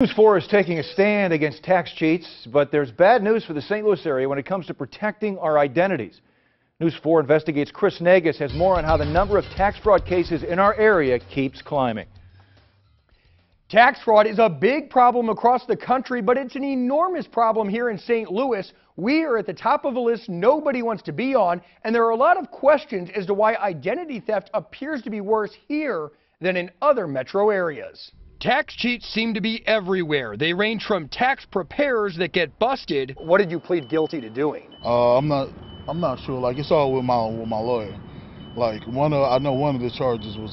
News 4 is taking a stand against tax cheats, but there's bad news for the St. Louis area when it comes to protecting our identities. News 4 investigates Chris Nagus has more on how the number of tax fraud cases in our area keeps climbing. Tax fraud is a big problem across the country, but it's an enormous problem here in St. Louis. We are at the top of a list nobody wants to be on, and there are a lot of questions as to why identity theft appears to be worse here than in other metro areas. Tax cheats seem to be everywhere. They range from tax preparers that get busted. What did you plead guilty to doing? I'm not sure. Like, it's all with my lawyer. Like, I know one of the charges was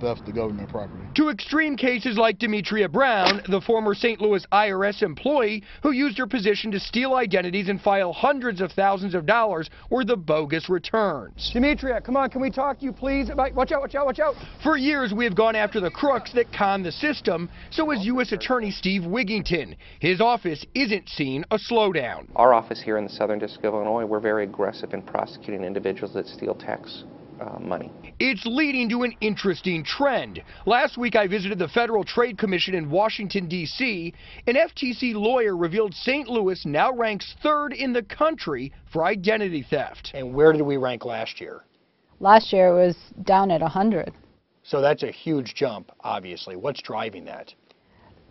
theft of government property. To extreme cases like Demetria Brown, the former St. Louis IRS employee who used her position to steal identities and file hundreds of thousands of dollars worth of bogus returns. Demetria, come on, can we talk to you, please? Watch out, watch out, watch out. For years, we have gone after the crooks that con the system. So is U.S. Attorney Steve Wigington. His office isn't seeing a slowdown. Our office here in the Southern District of Illinois, we're very aggressive in prosecuting individuals that steal tax money. It's leading to an interesting trend. Last week I visited the Federal Trade Commission in Washington, D.C. An FTC lawyer revealed St. Louis now ranks third in the country for identity theft. And where did we rank last year? Last year it was down at 100. So that's a huge jump, obviously. What's driving that?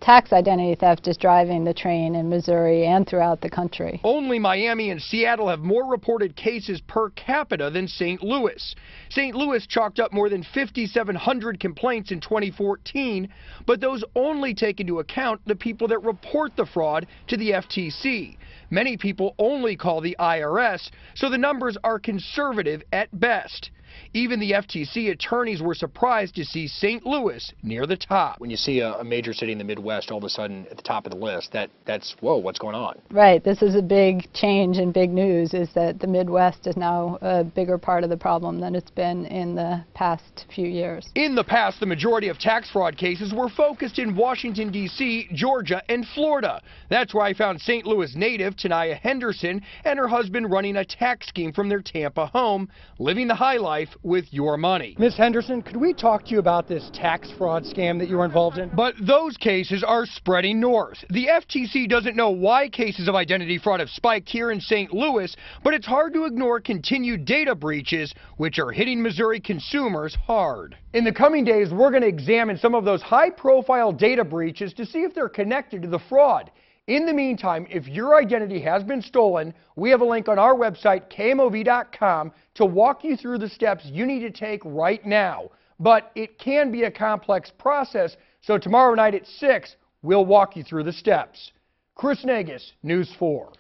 Tax identity theft is driving the train in Missouri and throughout the country. Only Miami and Seattle have more reported cases per capita than St. Louis. St. Louis chalked up more than 5,700 complaints in 2014, but those only take into account the people that report the fraud to the FTC. Many people only call the IRS, so the numbers are conservative at best. Even the FTC attorneys were surprised to see St. Louis near the top. When you see a major city in the Midwest all of a sudden at the top of the list, that's, whoa, what's going on? Right. This is a big change and big news, is that the Midwest is now a bigger part of the problem than it's been in the past few years. In the past, the majority of tax fraud cases were focused in Washington, D.C., Georgia, and Florida. That's where I found St. Louis native Tanaya Henderson and her husband running a tax scheme from their Tampa home, living the high life with your money. Ms. Henderson, could we talk to you about this tax fraud scam that you were involved in? But those cases are spreading north. The FTC doesn't know why cases of identity fraud have spiked here in St. Louis, but it's hard to ignore continued data breaches, which are hitting Missouri consumers hard. In the coming days, we're going to examine some of those high-profile data breaches to see if they're connected to the fraud. In the meantime, if your identity has been stolen, we have a link on our website, KMOV.com, to walk you through the steps you need to take right now. But it can be a complex process, so tomorrow night at 6, we'll walk you through the steps. Chris Nagus, News 4.